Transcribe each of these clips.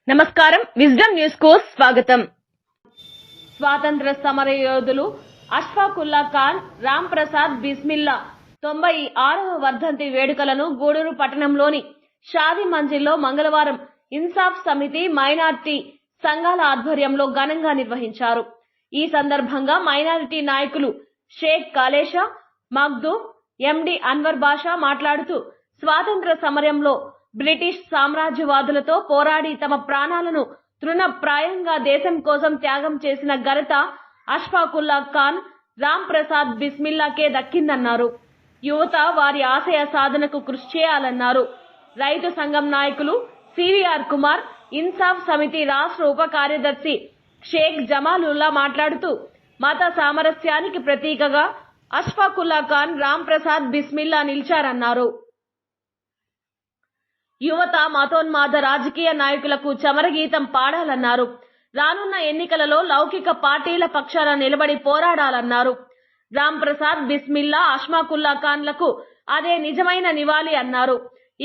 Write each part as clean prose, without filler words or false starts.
నమస్కారం wisdom news కు స్వాగతం. స్వాతంత్ర సమర యోధులు అష్ఫాక్ ఉల్లా ఖాన్ రామ్ ప్రసాద్ బిస్మిల్లా 96వ వర్ధంతి వేడుకలను గూడూరు పట్టణంలోని షాదీ మంజిల్లో మంగళవారం ఇన్సాఫ్ సమితి మైనారిటీ సంఘాల ఆధ్వర్యంలో ఘనంగా నిర్వహించారు. ఈ సందర్భంగా మైనారిటీ నాయకులు షేక్ కాలేషా మగ్దూమ్, ఎండి అన్వర్ బాషా మాట్లాడుతూ స్వాతంత్ర సమరంలో బ్రిటిష్ సామ్రాజ్యవాదులతో పోరాడి తమ ప్రాణాలను తృణప్రాయంగా దేశం కోసం త్యాగం చేసిన ఘనత అష్ఫాక్ ఉల్లా ఖాన్ రామ్ ప్రసాద్ బిస్మిల్లాకే దక్కిందన్నారు. యువత వారి ఆశయ సాధనకు కృషి చేయాలన్నారు. రైతు సంఘం నాయకులు సివిఆర్ కుమార్, ఇన్సాఫ్ సమితి రాష్ట్ర ఉప కార్యదర్శి షేక్ జమాలుల్లా మాట్లాడుతూ మత సామరస్యానికి ప్రతీకగా అష్ఫాక్ ఉల్లా ఖాన్ రామ్ ప్రసాద్ బిస్మిల్లా నిలిచారన్నారు. యువత మతోన్మాద రాజకీయ నాయకులకు చమరగీతం పాడాలన్నారు. రానున్న ఎన్నికలలో లౌకిక పార్టీల పక్షాన నిలబడి పోరాడాలన్నారు. రామ్ ప్రసాద్ బిస్మిల్లా, అష్ఫాక్ ఉల్లా ఖాన్లకు అదే నిజమైన నివాళి అన్నారు.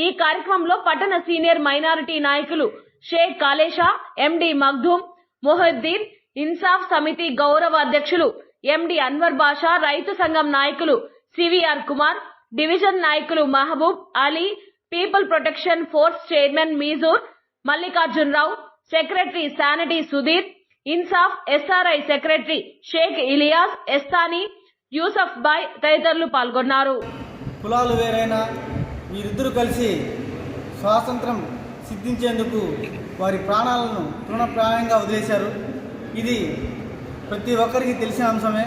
ఈ కార్యక్రమంలో పట్టణ సీనియర్ మైనారిటీ నాయకులు షేక్ కాలేషా, ఎండి మగ్దూమ్, మొహద్దీన్, ఇన్సాఫ్ సమితి గౌరవ అధ్యక్షులు ఎండి అన్వర్ బాషా, రైతు సంఘం నాయకులు సివిఆర్ కుమార్, డివిజన్ నాయకులు Mahaboob Ali, people protection force chairman మీజూర్ మల్లికార్జునరావు, సెక్రటరీ శానిటీ సుధీర్, ఇన్సాఫ్ ఎస్ఆర్ఐ సెక్రటరీ షేక్ ఇలియాస్, ఎస్తానీ, యూసఫ్ బాయ్ తదితరులు పాల్గొన్నారు. కులాలు వేరైనా వీరిద్దరూ కలిసి స్వాతంత్రం సిద్ధించేందుకు వారి ప్రాణాలను తృణప్రాయంగా వదిలేశారు. ఇది ప్రతి ఒక్కరికి తెలిసిన అంశమే.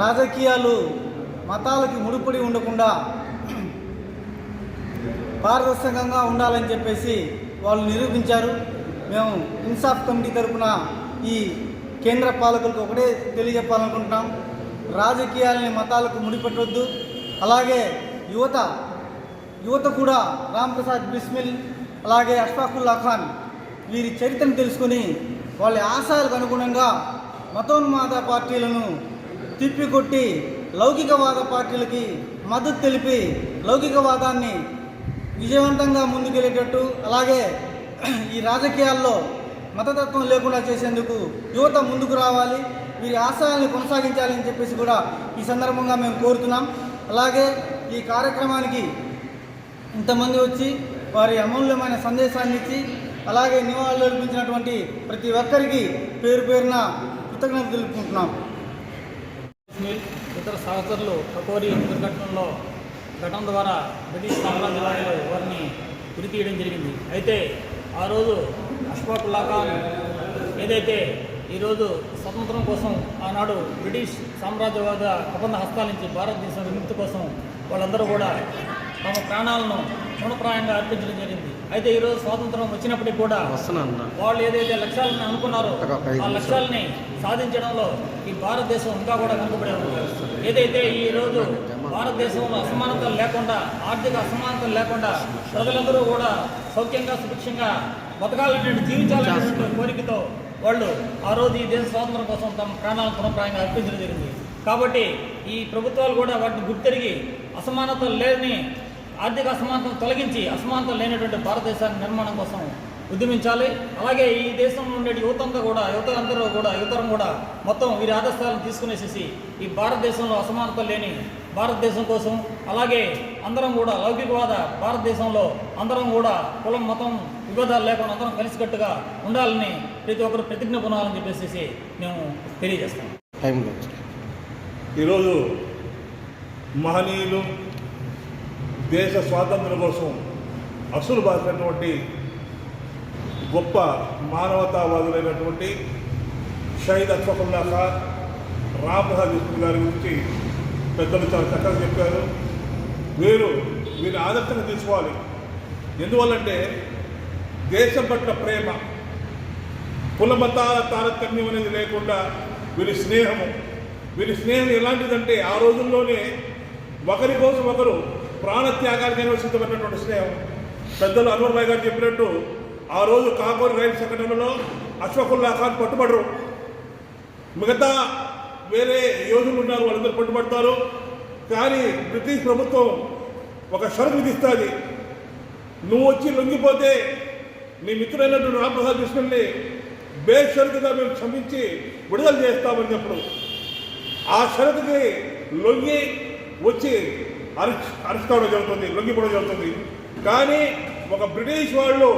రాజకీయాలు మతాలకి ముడిపడి ఉండకుండా పారదర్శకంగా ఉండాలని చెప్పేసి వాళ్ళు నిరూపించారు. మేము ఇన్సాఫ్ కమిటీ తరఫున ఈ కేంద్ర పాలకులకు ఒకటే తెలియజెప్పాలనుకుంటున్నాం. రాజకీయాలని మతాలకు ముడిపెట్టవద్దు. అలాగే యువత కూడా రామ్ ప్రసాద్ బిస్మిల్, అలాగే అష్ఫాక్ ఉల్లా ఖాన్ వీరి చరిత్రను తెలుసుకుని వాళ్ళ ఆశయాలకు అనుగుణంగా మతోన్మాద పార్టీలను తిప్పికొట్టి లౌకికవాద పార్టీలకి మద్దతు తెలిపి లౌకికవాదాన్ని విజయవంతంగా ముందుకెళ్ళేటట్టు, అలాగే ఈ రాజకీయాల్లో మతతత్వం లేకుండా చేసేందుకు యువత ముందుకు రావాలి, వీరి ఆశయాల్ని కొనసాగించాలని చెప్పేసి కూడా ఈ సందర్భంగా మేము కోరుతున్నాం. అలాగే ఈ కార్యక్రమానికి ఇంతమంది వచ్చి వారి అమూల్యమైన సందేశాన్ని ఇచ్చి అలాగే నివాళులు అర్పించినటువంటి ప్రతి ఒక్కరికి పేరు పేరున కృతజ్ఞతలు తెలుపుకుంటున్నాం. ఇతర సహచరులు కకోరి దుర్ఘటనలో ఘటన ద్వారా బ్రిటిష్ సామ్రాజ్యవాదులు వారిని ఉరి తీయడం జరిగింది. అయితే ఆ రోజు అష్ఫాక్ ఉల్లా ఖాన్ ఏదైతే ఈరోజు స్వతంత్రం కోసం ఆనాడు బ్రిటిష్ సామ్రాజ్యవాద కబంధ హస్తాల నుంచి భారతదేశం విముక్తి కోసం వాళ్ళందరూ కూడా తమ ప్రాణాలను తృణప్రాయంగా అర్పించడం జరిగింది. అయితే ఈరోజు స్వాతంత్రం వచ్చినప్పటికీ కూడా వాళ్ళు ఏదైతే లక్ష్యాలను అనుకున్నారో ఆ లక్ష్యాలని సాధించడంలో ఈ భారతదేశం ఇంకా కూడా వెనుకబడి ఉంది. ఏదైతే ఈరోజు భారతదేశంలో అసమానతలు లేకుండా, ఆర్థిక అసమానతలు లేకుండా ప్రజలందరూ కూడా సౌఖ్యంగా సుభిక్షంగా బతకాలనే జీవించాలనే కోరికతో వాళ్ళు ఆ రోజు ఈ దేశ స్వాతంత్రం కోసం తమ ప్రాణాలను తృణప్రాయంగా అర్పించడం జరిగింది. కాబట్టి ఈ ప్రభుత్వాలు కూడా వాటిని గుర్తెరిగి అసమానతలు లేని, ఆర్థిక అసమానతను తొలగించి అసమానతలు లేనటువంటి భారతదేశాన్ని నిర్మాణం కోసం ఉద్యమించాలి. అలాగే ఈ దేశంలో ఉండే యువతరం కూడా మొత్తం వీరి ఆదర్శాలను తీసుకునేసేసి ఈ భారతదేశంలో అసమానతలు లేని భారతదేశం కోసం, అలాగే అందరం కూడా లౌకికవాద భారతదేశంలో అందరం కూడా కులం మతం విభేదాలు లేకుండా అందరం కలిసికట్టుగా ఉండాలని ప్రతి ఒక్కరు ప్రతిజ్ఞ పొందాలని చెప్పేసి మేము తెలియజేస్తాం. ఈరోజు మహనీయులు దేశ స్వాతంత్రం కోసం అసలు బాసినటువంటి గొప్ప మానవతావాదులైనటువంటి షహీద్ అష్ఫాక్ ఉల్లా ఖాన్, రామ్ ప్రసాద్ బిస్మిల్ గారి గురించి పెద్దలు చాలా చక్కగా చెప్పారు. వీరిని ఆదర్శంగా తీసుకోవాలి. ఎందువల్లంటే దేశం పట్ల ప్రేమ, కుల మతాల తారతమ్యం అనేది లేకుండా వీరి స్నేహం ఎలాంటిదంటే ఆ రోజుల్లోనే ఒకరి కోసం ఒకరు ప్రాణత్యాగానికి నిర్వహించబడినటువంటి స్నేహం. పెద్దలు అన్వర్ భాయ్ గారు చెప్పినట్టు ఆ రోజు కాకోరి రైలు సంఘటనలో అష్ఫాక్ ఉల్లా ఖాన్ పట్టుబడరు, మిగతా వేరే యోధులు ఉన్నారు, వాళ్ళందరూ పట్టుబడతారు. కానీ బ్రిటిష్ ప్రభుత్వం ఒక షరతు విధిస్తుంది, నువ్వు వచ్చి లొంగిపోతే నీ మిత్రుడైనటువంటి రాంప్రసాద్ బిస్మిల్ని బేషరతుగా మేము క్షమించి విడుదల చేస్తామని చెప్పడం, ఆ షరతుకి లొంగి వచ్చి అరెస్ట్ కావడం జరుగుతుంది, లొంగిపోవడం జరుగుతుంది. కానీ ఒక బ్రిటిష్ వాళ్ళు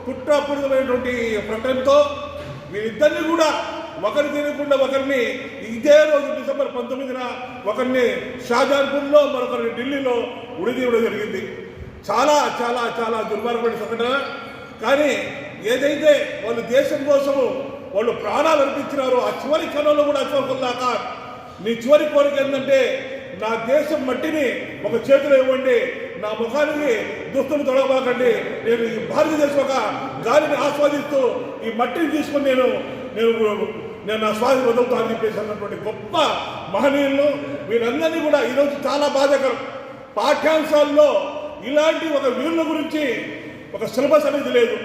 కుట్రపూరితమైనటువంటి ప్రకటనతో వీరిద్దరిని కూడా ఒకరి తినకుండా ఒకరిని ఇదే రోజు డిసెంబర్ 19న ఒకరిని షాజహాన్పూర్లో మరొకరిని ఢిల్లీలో ఉరిదీయడం జరిగింది. చాలా చాలా చాలా దుర్మార్గమైన సంఘటన. కానీ ఏదైతే వాళ్ళు దేశం కోసము వాళ్ళు ప్రాణాలు అర్పించినారో ఆ చివరి క్షణంలో కూడా అష్ఫాకుల్లా ఖాన్ నీ చివరి కోరిక ఏంటంటే నా దేశం మట్టిని ఒక చేతిలో ఇవ్వండి, నా ముఖానికి దుస్తులు తొడగబాకండి, నేను ఈ భారతదేశం ఒక గాలిని ఆస్వాదిస్తూ ఈ మట్టిని తీసుకుని నేను నా శ్వాస వదులుతానని చెప్పేసి అన్నటువంటి గొప్ప మహనీయులను వీరందరినీ కూడా ఈరోజు చాలా బాధాకరం. పాఠ్యాంశాల్లో ఇలాంటి ఒక వీరుల గురించి ఒక సిలబస్ అనేది లేదు.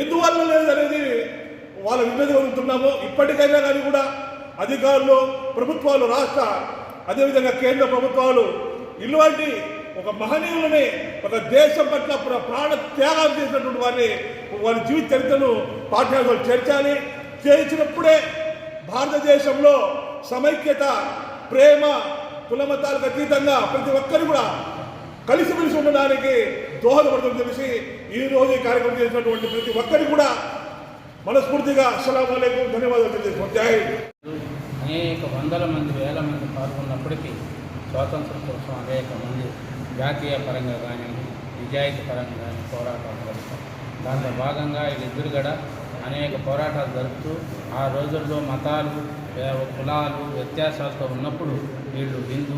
ఎందువల్ల లేదు అనేది వాళ్ళ విభజనవుతున్నామో ఇప్పటికైనా కానీ కూడా అధికారులు, ప్రభుత్వాలు, రాష్ట్ర అదేవిధంగా కేంద్ర ప్రభుత్వాలు ఇలాంటి ఒక మహనీయులని ఒక దేశం పట్ల ప్రాణ త్యాగం చేసినటువంటి వారి జీవిత చరిత్రను పాఠ్యాంశాలు చేర్చాలి. చేర్చినప్పుడే భారతదేశంలో సమైక్యత, ప్రేమ, కులమతాలకు అతీతంగా ప్రతి ఒక్కరు కూడా కలిసిమెలిసి ఉండడానికి దోహదపడుతుందని తెలిసి ఈరోజు ఈ కార్యక్రమం చేసినటువంటి ప్రతి ఒక్కరికి కూడా మనస్ఫూర్తిగా అస్సలాము అలైకుం, ధన్యవాదాలు తెలియజేస్తున్నాం. జై హింద్. అనేక వందల మంది, వేల మంది పాల్గొన్నప్పటికీ స్వాతంత్రం కోసం అనేక మంది జాతీయ పరంగా కానీ నిజాయితీ పరంగా కానీ పోరాటాలు జరుపుతారు. దాంట్లో భాగంగా వీళ్ళిద్దరు కూడా అనేక పోరాటాలు జరుపుతూ ఆ రోజుల్లో మతాలు, కులాలు వ్యత్యాసాలతో ఉన్నప్పుడు వీళ్ళు హిందూ,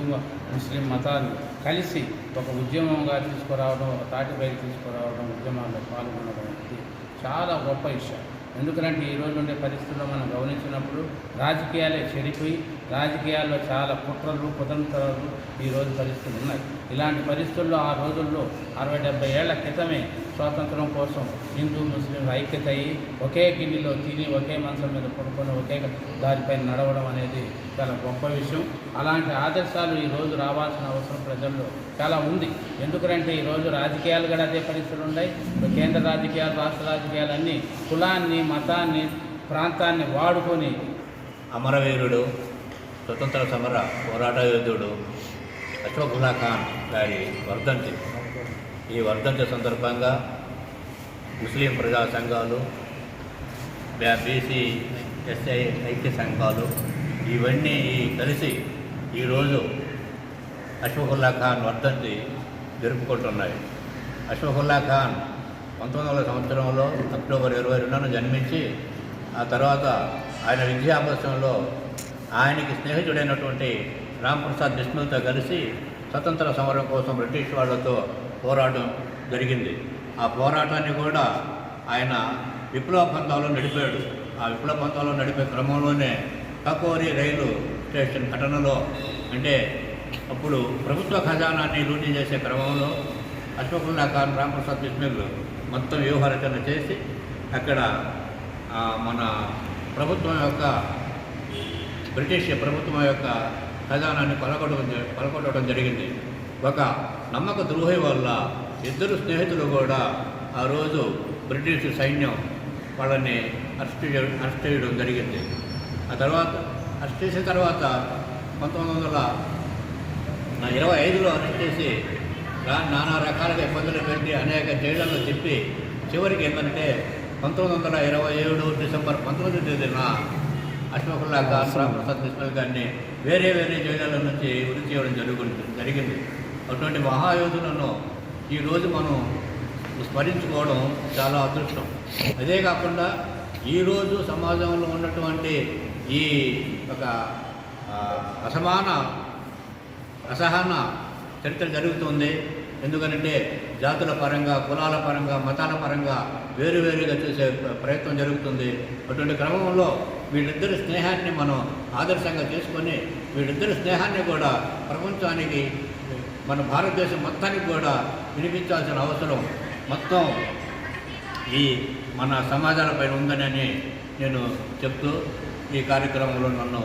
ముస్లిం మతాలు కలిసి ఒక ఉద్యమంగా తీసుకురావడం, ఒక తాటిపైకి తీసుకురావడం, ఉద్యమాల్లో పాల్గొనడం అనేది చాలా గొప్ప విషయం. ఎందుకంటే ఈరోజు ఉండే పరిస్థితుల్లో మనం గమనించినప్పుడు రాజకీయాలే చెడిపోయి రాజకీయాల్లో చాలా కుట్రలు, కుతంత్రాలు ఈరోజు పరిస్థితులు ఉన్నాయి. ఇలాంటి పరిస్థితుల్లో ఆ రోజుల్లో 60-70 ఏళ్ల క్రితమే స్వాతంత్రం కోసం హిందూ ముస్లింలు ఐక్యత అయ్యి ఒకే గిన్నెలో తిని, ఒకే మంచం మీద పడుకొని, ఒకే దారిపైన నడవడం అనేది చాలా గొప్ప విషయం. అలాంటి ఆదర్శాలు ఈరోజు రావాల్సిన అవసరం ప్రజల్లో చాలా ఉంది. ఎందుకంటే ఈరోజు రాజకీయాలు కూడా అదే పరిస్థితులు ఉన్నాయి. కేంద్ర రాజకీయాలు, రాష్ట్ర రాజకీయాలు అన్నీ కులాన్ని, మతాన్ని, ప్రాంతాన్ని వాడుకొని అమరవీరుడు, స్వతంత్ర సమర పోరాట యోధుడు అష్ఫాకుల్లా ఖాన్ గారి వర్ధంతి. ఈ వర్ధంతి సందర్భంగా ముస్లిం ప్రజా సంఘాలు, బీసీ, ఎస్ఐ ఐక్య సంఘాలు ఇవన్నీ కలిసి ఈరోజు అష్ఫాకుల్లా ఖాన్ వర్ధంతి జరుపుకుంటున్నాయి. అష్ఫాకుల్లా ఖాన్ 1900 సంవత్సరంలో అక్టోబర్ 22న జన్మించి ఆ తర్వాత ఆయన విద్యాభ్యాసంలో ఆయనకి స్నేహితుడైనటువంటి రాంప్రసాద్ బిస్మిల్తో కలిసి స్వతంత్ర సమరం కోసం బ్రిటిష్ వాళ్ళతో పోరాటం జరిగింది. ఆ పోరాటాన్ని కూడా ఆయన విప్లవ పంథాలో నడిపాడు. ఆ విప్లవ పంథాలో నడిపే క్రమంలోనే కకోరి రైలు స్టేషన్ ఘటనలో, అంటే అప్పుడు ప్రభుత్వ ఖజానాన్ని లూటీ చేసే క్రమంలో అష్ఫాకుల్లా ఖాన్, రాంప్రసాద్ బిస్మిల్ మొత్తం వ్యూహరచన చేసి అక్కడ మన ప్రభుత్వం యొక్క, బ్రిటిష్ ప్రభుత్వం యొక్క ఖజానాన్ని పలకొట్టడం జరిగింది. ఒక నమ్మక ద్రోహి వల్ల ఇద్దరు స్నేహితులు కూడా ఆ రోజు బ్రిటిష్ సైన్యం వాళ్ళని అరెస్ట్ చేయడం జరిగింది. ఆ తర్వాత అరెస్ట్ చేసిన తర్వాత 1925లో అరెస్ట్ చేసి నానా రకాలుగా ఇబ్బందులు పెట్టి అనేక జైళ్ళలో చెప్పి చివరికి ఏంటంటే 1927 డిసెంబర్ 19వ తేదీన అష్ఫాకుల్లా ఖాన్, రాంప్రసాద్ బిస్మిల్ గారిని వేరే జైళ్ళ నుంచి ఉరి చేయడం జరిగింది. అటువంటి మహాయోధులను ఈరోజు మనం స్మరించుకోవడం చాలా అదృష్టం. అదే కాకుండా ఈరోజు సమాజంలో ఉన్నటువంటి ఈ ఒక అసహన చరిత్ర జరుగుతుంది. ఎందుకంటే జాతుల పరంగా, కులాల పరంగా, మతాల పరంగా వేరువేరుగా చూసే ప్రయత్నం జరుగుతుంది. అటువంటి క్రమంలో వీళ్ళిద్దరి స్నేహాన్ని మనం ఆదర్శంగా చేసుకొని వీళ్ళిద్దరి స్నేహాన్ని కూడా ప్రపంచానికి, మన భారతదేశం మొత్తానికి కూడా వినిపించాల్సిన అవసరం మొత్తం ఈ మన సమాజాలపైన ఉందని నేను చెప్తూ ఈ కార్యక్రమంలో నన్ను